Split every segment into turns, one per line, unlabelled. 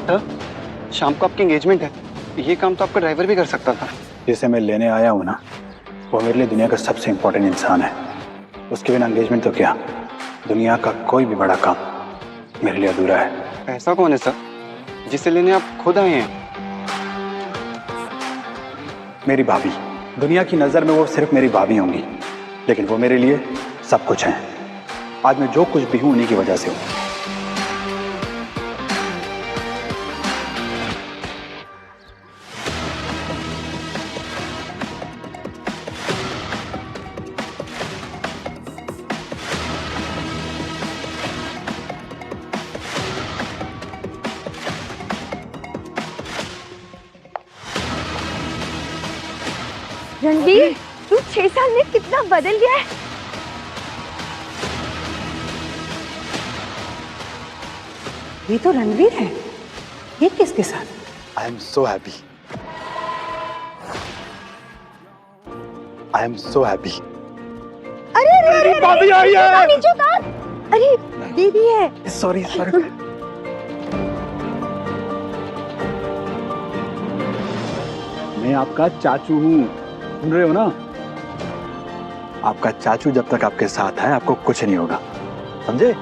Sir, शाम को आपकी एंगेजमेंट है, ये काम तो आपका ड्राइवर भी कर सकता था।
जिसे मैं लेने आया हूँ ना, वो मेरे लिए दुनिया का सबसे इम्पोर्टेंट इंसान है। उसके बिना एंगेजमेंट तो क्या, दुनिया का कोई भी बड़ा काम मेरे लिए अधूरा है।
ऐसा कौन है सर जिसे लेने आप खुद आए हैं?
मेरी भाभी। दुनिया की नज़र में वो सिर्फ मेरी भाभी होंगी, लेकिन वो मेरे लिए सब कुछ हैं। आज मैं जो कुछ भी हूँ उन्हीं की वजह से हूँ।
रणवीर, तू 6 साल में कितना बदल गया है।
ये तो रणवीर है। ये किसके साथ?
I am so happy. I am so happy.
अरे
भाभी आई है।
नीचे उतार। अरे दीदी है।
Sorry sorry. मैं आपका चाचू हूँ, सुन रहे हो ना? आपका चाचू जब तक आपके साथ है आपको कुछ नहीं होगा, समझे?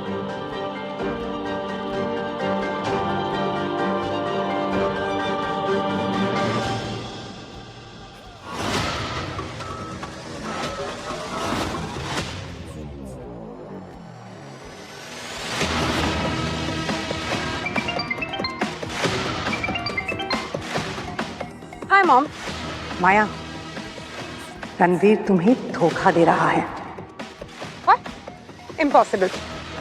Hi mom. माया, रणवीर तुम्हें धोखा दे रहा है। What? Impossible।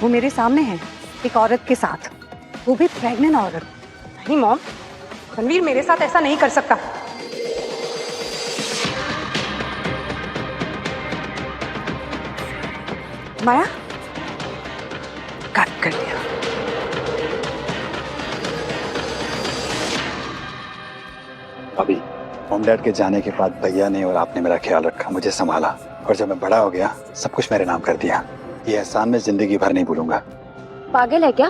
वो मेरे सामने है, एक औरत के साथ, वो भी प्रेग्नेंट औरत। नहीं मॉम, रणवीर मेरे साथ ऐसा नहीं कर सकता। माया, कट कर दिया।
अभी होम डैड के जाने के बाद भैया ने और आपने मेरा ख्याल रखा, मुझे संभाला, और जब मैं बड़ा हो गया सब कुछ मेरे नाम कर दिया। ये एहसान मैं जिंदगी भर नहीं भूलूंगा।
पागल है क्या?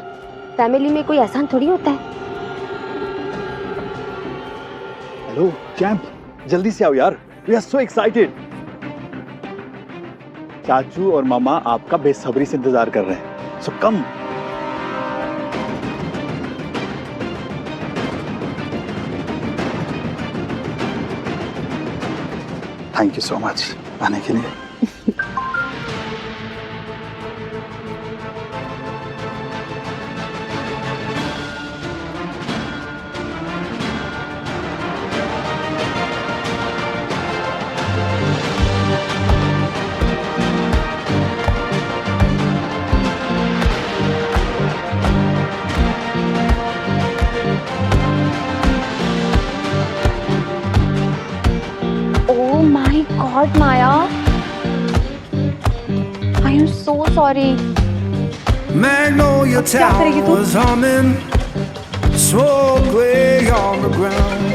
फैमिली में कोई एहसान थोड़ी होता है।
हेलो चैंप, जल्दी से आओ यार, वी आर सो एक्साइटेड। चाचू और मामा आपका बेसब्री से इंतजार कर रहे हैं, सो कम। थैंक यू सो मच आने के लिए।
God, Maya, I am so sorry.
Magnolia Town was humming, smoke lay on the ground.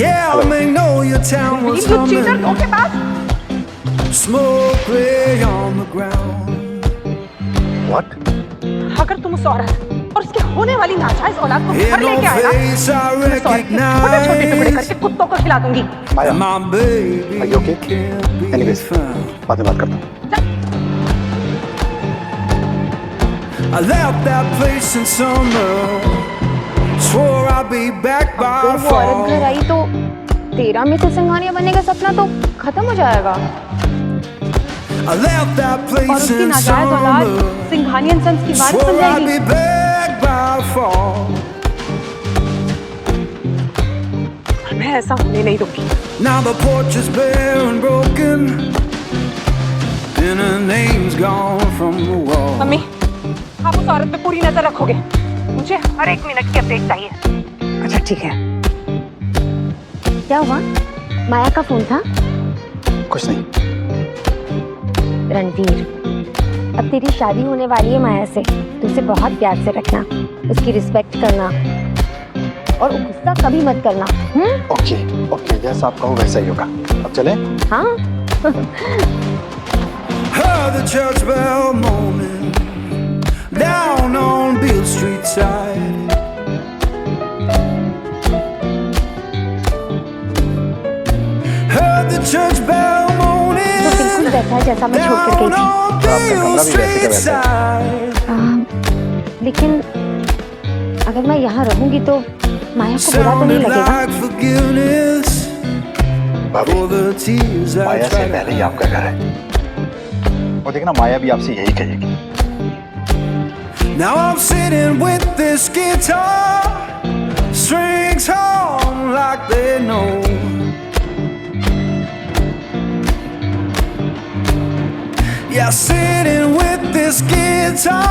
Yeah, Magnolia Town was humming, smoke lay on the ground.
What?
अगर तुम उस औरत और उसके होने वाली नाजायज औलाद को घर लेके आए ना, छोटे छोटे टुकड़े करके कुत्तों को खिला दूंगी।
माया, are you okay? Anyways, बाद में बात करता हूँ।
I left that place in summer, swore I'd be back by
अगर वो औरत घर आई तो तेरा में से सिंघानिया बनने का सपना तो खत्म हो जाएगा।
I left that
और
place
उसकी
in
नाजायज औलाद
summer,
सिंघानियन सन्स की बात सुन
swore I'd
जाएगी।
be back by fall.
मैं ऐसा होने नहीं दूंगी।
Now the porch is bare and broken, and her name's gone from the wall.
Mummy, आप उस औरत पे पूरी नजर रखोगे। मुझे हर एक मिनट की अपडेट चाहिए। अच्छा ठीक है।
क्या हुआ? माया का फोन था?
कुछ नहीं।
रणवीर, अब तेरी शादी होने वाली है माया से, तो उसे बहुत प्यार से रखना, उसकी रिस्पेक्ट करना और गुस्सा कभी मत करना।
ओके ओके, जैसा आप कहो वैसा ही होगा। अब चलें?
हाँ।
Heard the church bell moaning, side. Heard the church bell
तो
moaning
बिल्कुल वैसा है जैसा मैं छोड़ कर गई
down
थी।
on Beale Street side.
लेकिन अगर मैं यहाँ रहूंगी तो माया को बुरा तो नहीं
Sounded
लगेगा।
like forgiveness
भाभी
for the tears I
माया से
tried.
पहले ही आपका घर है और देखना माया भी आपसे यही कहेगी।
Now I'm sitting with this guitar, strings hum like they know. Yeah, sitting with this guitar,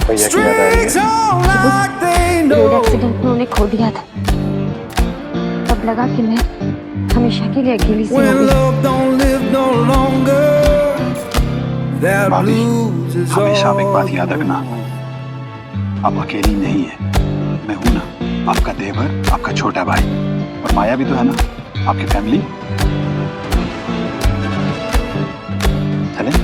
भैया की याद आ रही है?
strings hum like they
road
know.
Accident में उन्हें खो दिया था। तब लगा कि मैं हमेशा के लिए अकेली सी हो
When
गई।
love don't live no longer, that
भाभी,
blues is
हमेशा आप एक बात
all
याद रखना, आप अकेली नहीं है, मैं हूं ना, आपका देवर, आपका छोटा भाई और माया भी तो है ना, आपकी फैमिली। चलें?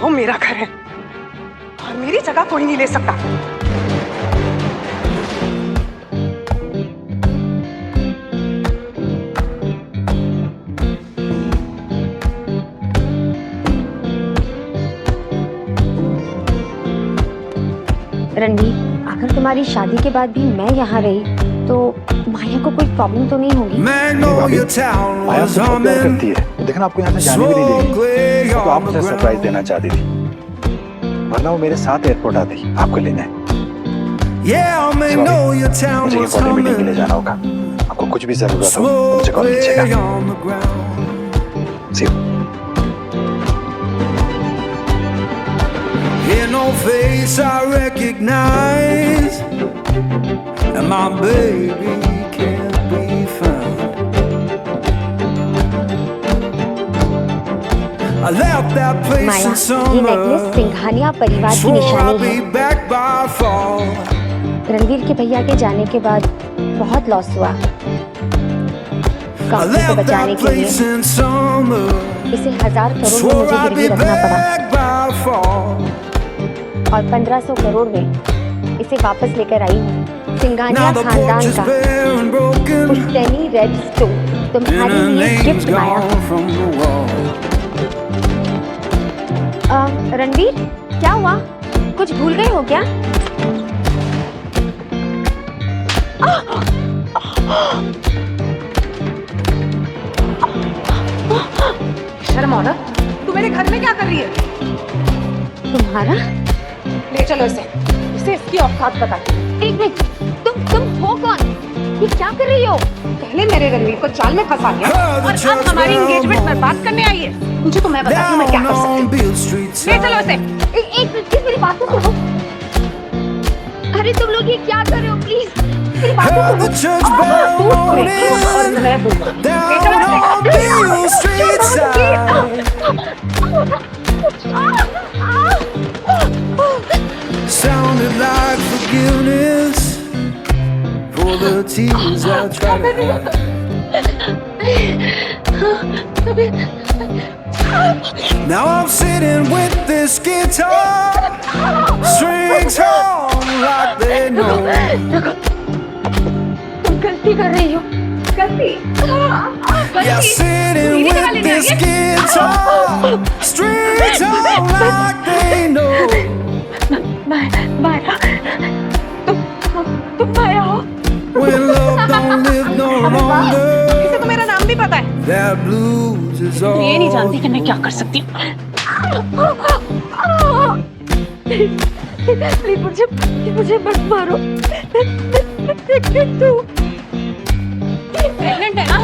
वो मेरा घर है और मेरी जगह कोई नहीं ले सकता।
रणवीर, अगर तुम्हारी शादी के बाद भी मैं यहाँ रही तो माया को कोई प्रॉब्लम तो नहीं होगी?
Magnolia Town
माया
was
आपसे बहुत प्यार
humming,
करती है, देखना आपको यहाँ से जाने भी नहीं
smoke
देगी।
lay
वो तो
on
आपसे
the
सरप्राइज
ground.
देना चाहती थी, वरना वो मेरे साथ एयरपोर्ट आती आपको लेने।
Yeah, Magnolia Town
मुझे
was
इंपॉर्टेंट मीटिंग के लिए
humming,
जाना होगा, आपको कुछ भी जरूरत हो तो मुझे
smoke
कॉल
lay
कीजिएगा।
on the ground.
See you.
Hear no face I recognize, and my baby can't be found. I left that place
Maya,
in
ये नेकलेस
summer,
सिंघानिया परिवार की
swore I'd
निशानी
be
है।
back by fall.
रणवीर के भैया के जाने के बाद बहुत लॉस हुआ।
I
कंपनी को
left
बचाने
that
के लिए
place in summer,
इसे 1000 करोड़ में
swore
मुझे
I'd
गिरवी
be
रखना पड़ा
back by fall.
और 1500 करोड़ में इसे वापस लेकर आई हूँ।
Now
सिंघानिया
the
खानदान
porch is
का
bare and broken,
पुश्तैनी रेड स्टोन
and
तुम्हारे
her
लिए
name's
gift Maya.
gone from the wall.
Ranveer, क्या हुआ? कुछ भूल गए हो क्या?
शर्म औरत, तू मेरे घर में क्या कर रही है?
तुम्हारा?
ले चलो इसे इसकी औकात बता।
एक मिनट, तुम हो कौन? ये क्या कर रही हो?
पहले मेरे रणवीर को जाल में फंसा दिया और अब हमारी एंगेजमेंट बर्बाद करने आई है। तुझे तो मैं बताती हूँ मैं क्या कर
Down
सकती
on
हूँ।
Beale Street
ले चलो
side.
इसे।
एक मिनट, मेरी बात तो सुनो। अरे तुम लोग ये क्या कर रहे हो? प्लीज मेरी बात
Heard
तो
the
सुनो।
church bell
और
moaning,
मैं बोलूँ।
down on Beale Street side. Sounded like forgiveness for the tears I tried to hide. Now I'm sitting with this guitar, strings hum like they know.
तुम गलती कर रही हो। गलती।
Yeah, sitting with this guitar, strings hum like they know.
माया, तुम माया हो।
When love don't live no longer,
इसे तो मेरा नाम भी पता है।
that blues is all.
ये नहीं जानती कि मैं क्या कर सकती हूँ।
मुझे मत मारो।
प्रेग्नेंट है ना?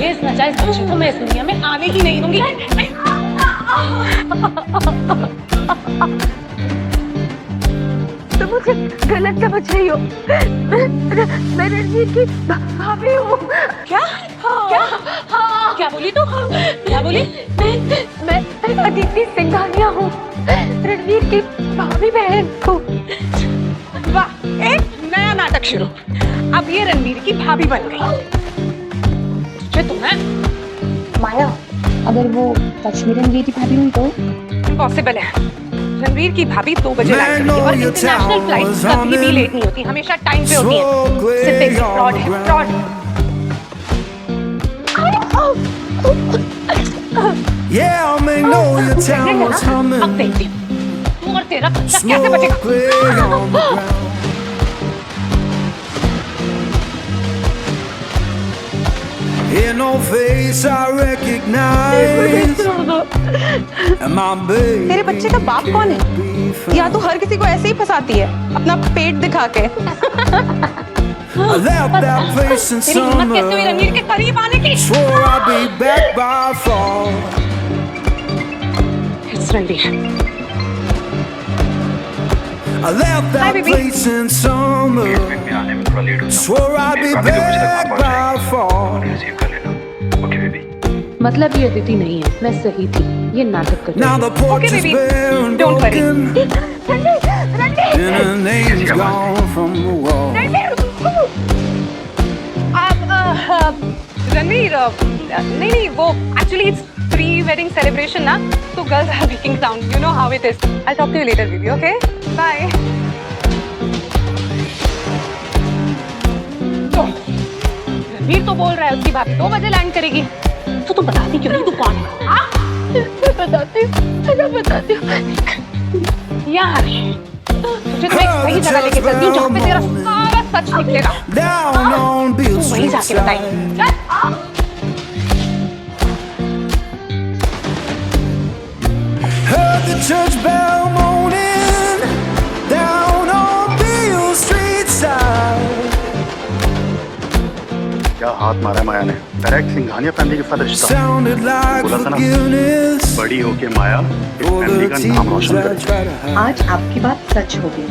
ये इस नाजायज बच्चे को मैं इस दुनिया में आने ही नहीं दूंगी।
तुम मुझे गलत समझ रही हो। मैं रणवीर की भाभी हूँ।
क्या? क्या? क्या बोली तू? क्या बोली?
मैं अदिति सिंघानिया हूँ, रणवीर की भाभी बहन हूँ।
वाह, एक नया नाटक शुरू। अब ये रणवीर की भाभी बन गई। तुझे तो मैं
माया, अगर वो सच में रणवीर की भाभी हुई तो?
इम्पॉसिबल है। रणवीर की भाभी 2 बजे लैंड करेगी और इंटरनेशनल फ्लाइट कभी भी लेट नहीं होती, हमेशा टाइम पे होती है। सिर्फ एक फ्रॉड है, fraud.
Yeah, I'll make know your town was humming.
अब देखती हूँ तू और तेरा बच्चा कैसे
Smoke
बचेगा।
clear on the ground. In no face I recognize. And my baby
तेरे बच्चे का बाप कौन है? या तो हर किसी को ऐसे ही फंसाती है अपना पेट दिखा के।
I left that place in
तेरी हिम्मत कैसे हुई रणवीर के
summer.
करीब आने की?
Swore I'd be back by fall.
It's Ranveer.
I left that
baby.
place in summer. Swore I'd be back by fall.
मतलब ये अदिति नहीं है, मैं सही थी, ये नाटक कर रही
Now
है।
the porch is
baby.
bare and
Don't worry.
broken. And her name's gone from the wall.
Ranveer नहीं वो actually it's pre wedding celebration ना, तो girls are making sound, you know how it is. I talk to you later baby, okay bye. तो रणवीर तो बोल रहा है उसकी भाभी 2 बजे लैंड करेगी, तो तू बताती क्यों नहीं, तू कौन है? हाँ? बताती हूँ यहाँ रही। तुझे तो एक सही जगह लेके चलती हूँ जहाँ पे तेरा सारा सच निकलेगा।
Down on Beale
तू वहीं
Street
जाके
side.
बताएगी।
Heard the church bell moaning down on Beale Street side.
क्या हाथ मारा है माया ने? डायरेक्ट सिंघानिया फैमिली के साथ रिश्ता।
Sounded like
बोला था ना,
forgiveness.
बड़ी होके माया इस
For
फैमिली
the
का नाम
tears
रोशन
I
करे।
try to hide.
आज आपकी बात सच हो गई।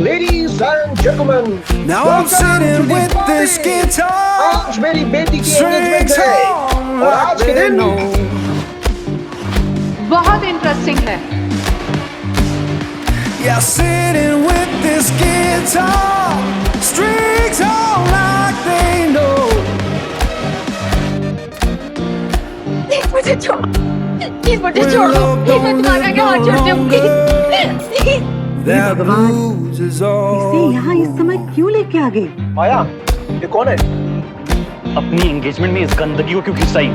Ladies and gentlemen,
Now I'm sitting with this guitar.
आज मेरी बेटी की
Strings
एंगेजमेंट है
on
और आज के
like they
दिन
know.
बहुत इंटरेस्टिंग है।
Yeah, sitting with this guitar. Strings on like they know.
मुझे छोड़, प्लीज मुझे
When
छोड़ दो,
love
प्लीज मैं
don't
तुम्हारे आगे हाथ
live
जोड़ती हूँ,
no
please.
That blues is all.
यहाँ इस समय क्यों लेके आ गई?
माया ये कौन है?
अपनी एंगेजमेंट में इस गंदगी को क्यों खिंचाई?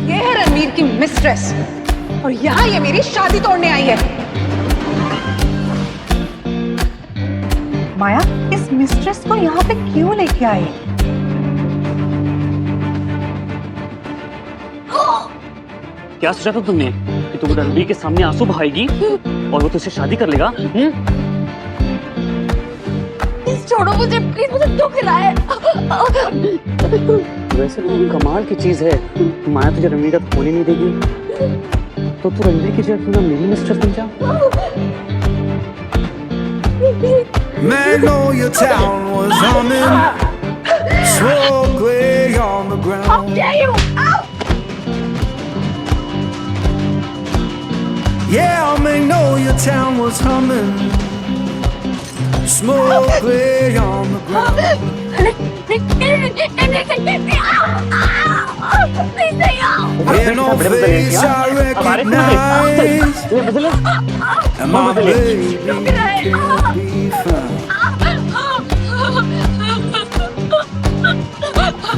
ये है रणवीर की मिस्ट्रेस और यहाँ ये मेरी शादी तोड़ने आई है।
माया, इस मिस्ट्रेस को यहाँ पे क्यों लेके आई?
क्या सोचा था तुमने कि तुम रणबीर के सामने आंसू बहाएगी और वो तुझसे शादी कर लेगा?
प्लीज छोड़ो मुझे, प्लीज मुझे दुख रहा है।
वैसे तो कमाल की चीज है, माया तुझे रणबीर का खोने नहीं देगी, तो तू रणबीर की जगह क्यों ना मेरी मिस्ट्रेस बन जा?
Magnolia Town was humming. Smoke lay on the ground.
How dare you?
Yeah, Magnolia Town was humming. Smoke lay on the ground. In no face I recognize. And my baby can't be found.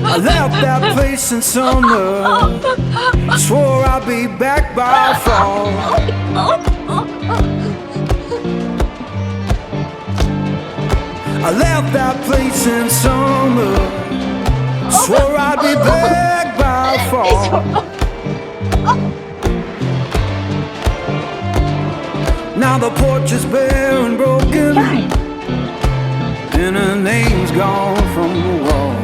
I left that place in summer. Swore I'd be back by fall. I left that place in summer. Swore I'd be back by fall. Now the porch is bare and broken, and her name's gone from the wall.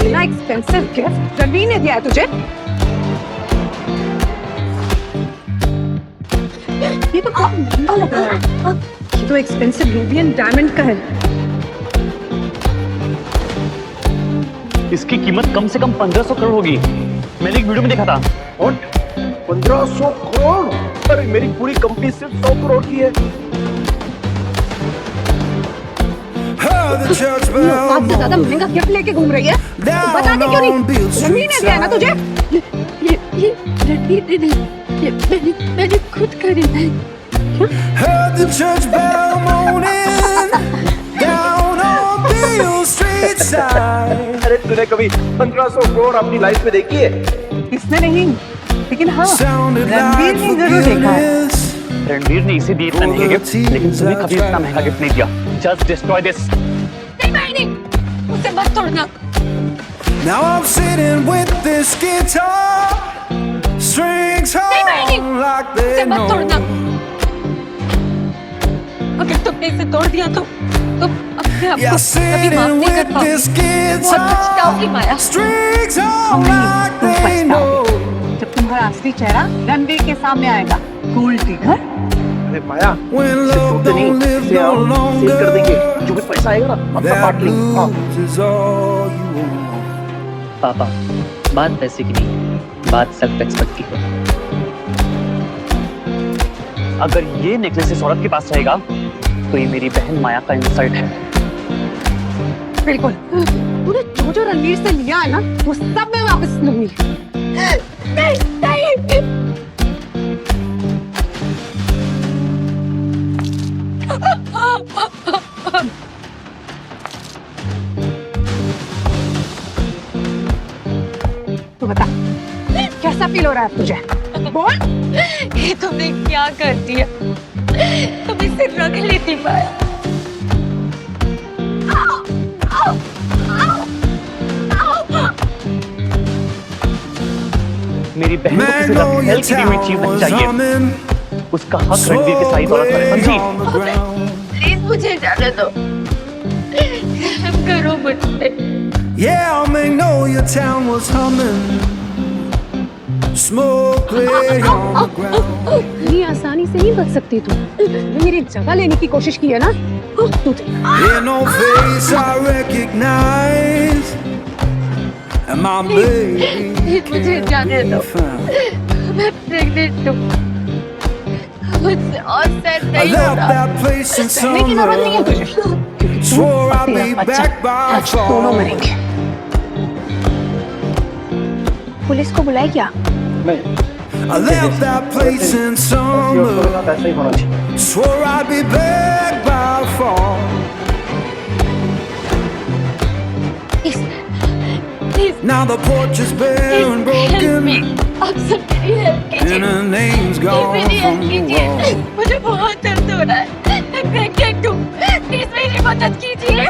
इतना expensive gift Ranveer ने दिया है तुझे? ये तो बहुत महंगा लग रहा है। ये तो एक्सपेंसिव रूबी एंड डायमंड का है।
इसकी कीमत कम से कम 1500 करोड़ होगी। मैंने एक वीडियो में देखा था।
What? 1500 करोड़। अरे मेरी पूरी कंपनी सिर्फ 100 करोड़ की है।
Heard the church bell
औकात से ज्यादा महंगा गिफ्ट लेके घूम रही है। बता दे क्यों नहीं? रणवीर ने दिया ना तुझे?
ये रणवीर ने मैंने खुद खरीदा है।
Heard the church bell moaning down on Beale Street side.
अरे तूने कभी 1500 करोड़ अपनी लाइफ में देखी है?
इसने नहीं, लेकिन हाँ
Sounded
रणवीर
like
ने जरूर देखा है।
forgiveness.
रणवीर ने इसे दी इतना महंगा गिफ्ट, लेकिन तुम्हें कभी इतना महंगा गिफ्ट नहीं दिया। Just destroy this.
नहीं, उसे मत तोड़ना।
Now I'm sitting with this guitar, strings hung like they
उसे मत तोड़ना।
know.
अगर तुमने इसे तोड़ दिया तो अपने आप
Yeah,
को कभी
sitting
माफ नहीं कर
with
पाओगी।
this
बहुत पछताओगी माया।
guitar, strings
हम
hung
नहीं,
like
तुम
they
पछताओगे
know.
जब तुम्हारा असली चेहरा रणवीर के सामने आएगा। Gold digger.
अरे माया,
When
इसे
love
तोड़ते नहीं,
don't live
इसे
no
हम सेल कर देंगे।
longer,
जो भी पैसा आएगा ना, अपना
that
बांट लेंगे। हाँ।
blues is all you want.
पापा, बात पैसे की नहीं, बात सेल्फ रिस्पेक्ट की है। अगर ये नेकलेस इस औरत के पास रहेगा तो ये मेरी बहन माया का इंसल्ट है।
बिल्कुल। तूने जो रणवीर से लिया है ना, वो सब मैं वापस लूंगी। तू बता, कैसा फील हो रहा है तुझे? बोल।
ये तुमने क्या कर दिया? तुम इसे रख लेती माया।
मेरी बहन को किसी तरह
Magnolia
हेल्प की हुई चीज
Town
नहीं
was
चाहिए।
humming,
उसका हक रणवीर के सारी दौलत पर है,
sway
समझी?
on the ground.
प्लीज मुझे जाने दो। करो मुझसे।
Yeah, Magnolia Town was humming, smoke lay on the ground.
इतनी आसानी से नहीं बच सकती तू। मेरी जगह लेने की कोशिश की है ना? तू
In no face I recognize, and my baby
मुझे जाने
can't
दो।
be found.
मैं प्रेग्नेंट हूँ। मुझसे और सहन
I
नहीं हो
left
रहा।
that place in
सहने की जरूरत नहीं है
summer,
तुझे, क्योंकि तू
swore
और
I'd
तेरा
be
बच्चा
back by
आज दोनों
fall.
मरेंगे।
पुलिस को बुलाए क्या?
नहीं,
I left that place in summer,
ऐसा ही होना चाहिए।
swore I'd be back by fall.
Please
Now the porch is bare and
help me.
broken,
आप सब मेरी हेल्प कीजिए।
and her name's
please
gone
मेरी हेल्प
from the
कीजिए।
wall.
मुझे बहुत दर्द हो रहा है। मैं प्रेग्नेंट हूँ। प्लीज मेरी मदद कीजिए।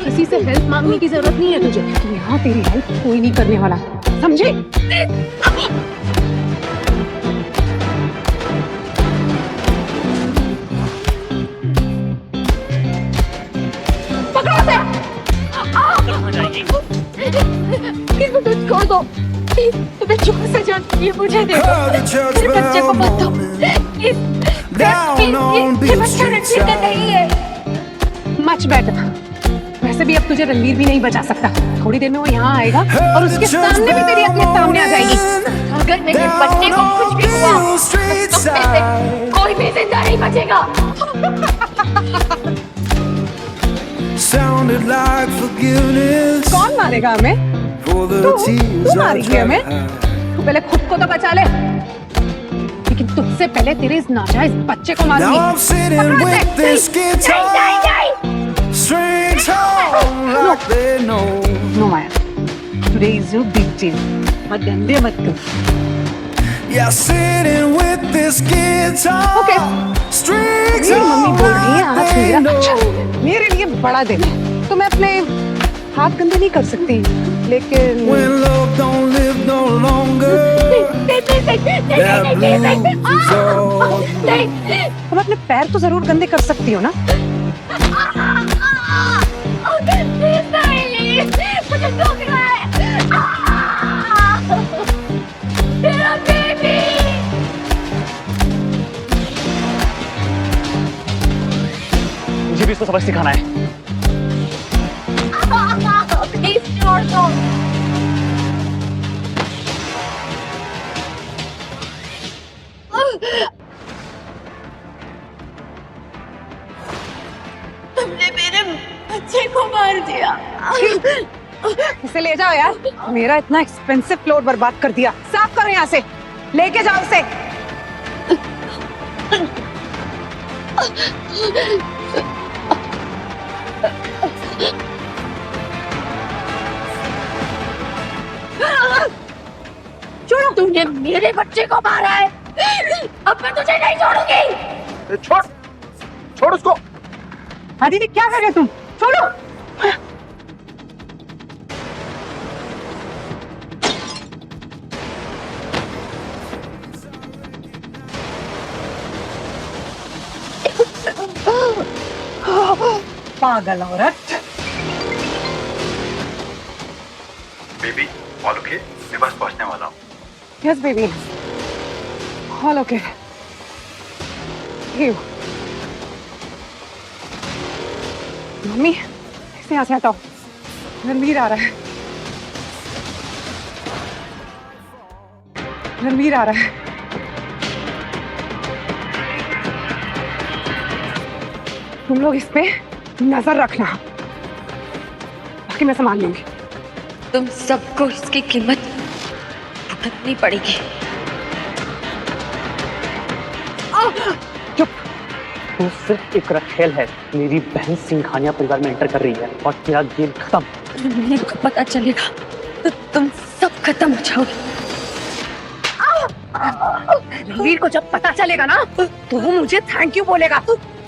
किसी से हेल्प मांगने की जरूरत नहीं है तुझे। यहाँ तेरी हेल्प कोई नहीं करने वाला, समझे? पकड़ो उसे।
प्लीज मुझे छोड़ दो। प्लीज तुम्हें जो सजा चाहिए मुझे दे दो।
Heard the church
मेरे बच्चे को
bell
मत दो।
moaning,
प्लीज
down on
ये
Beale
बच्चा
Street
रणवीर का नहीं है।
Much better. वैसे भी अब तुझे रणवीर भी नहीं बचा सकता। थोड़ी देर में वो यहाँ आएगा और उसके सामने भी तेरी अपने सामने आ जाएगी।
अगर मेरे बच्चे को कुछ भी हुआ तो तुम में से कोई भी जिंदा नहीं बचेगा।
sounded like forgiveness
कौन मारेगा हमें?
for the
तू
tears I
मारेगी
dried.
हमें? तू पहले खुद को तो बचा ले, लेकिन तुझसे पहले तेरे इस नाजायज बच्चे को
Now
मारूंगी।
I'm sitting with this guitar, strings hung like they know.
No Maya, today is your big day. मत गंदे मत कर।
Yeah, sitting with this guitar,
Okay.
strings
मेरी मम्मी
hung
बोल रही है आज
like they
मेरा अच्छा
know.
मेरे लिए बड़ा दिन है, तो मैं अपने हाथ गंदे नहीं कर सकती, लेकिन
When love don't live no longer, that blues is all you
तुम अपने पैर तो जरूर गंदे कर सकती हो ना।
मुझे दुख रहा है। मेरा बेबी।
मुझे भी इसको सबक सिखाना है।
प्लीज छोड़ दो।
जाओ यार, मेरा इतना एक्सपेंसिव फ्लोर बर्बाद कर दिया। साफ करो यहाँ से, लेके जाओ उसे।
छोड़ो, तूने मेरे बच्चे को मारा है, अब मैं तुझे नहीं छोड़ूंगी।
छोड़ छोड़ उसको।
दीदी क्या कर रहे तुम? छोड़ो। पागल औरत।
Baby all okay? मैं बस पहुंचने वाला हूँ।
Yes baby, all okay. Mummy इसे यहाँ से हटाओ, रणवीर आ रहा है। रणवीर आ रहा है। तुम लोग इस पे नजर रखना, बाकी मैं संभाल लूंगी।
तुम सबको इसकी कीमत भुगतनी पड़ेगी।
चुप। तू सिर्फ एक रखेल है। मेरी बहन सिंघानिया परिवार में एंटर कर रही है और तेरा गेम खत्म।
रणवीर को पता चलेगा तो तुम सब खत्म हो जाओगे।
रणवीर को जब पता चलेगा ना तो वो मुझे थैंक यू बोलेगा।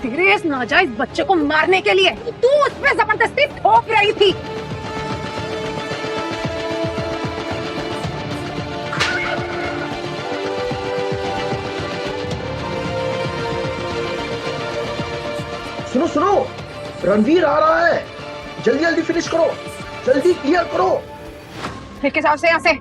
तेरे इस नाजायज बच्चे को मारने के लिए तू उस पे जबरदस्ती ठोक रही थी।
सुनो सुनो, रणवीर आ रहा है, जल्दी जल्दी फिनिश करो, जल्दी क्लियर करो।
लेके जाओ उसे यहाँ से।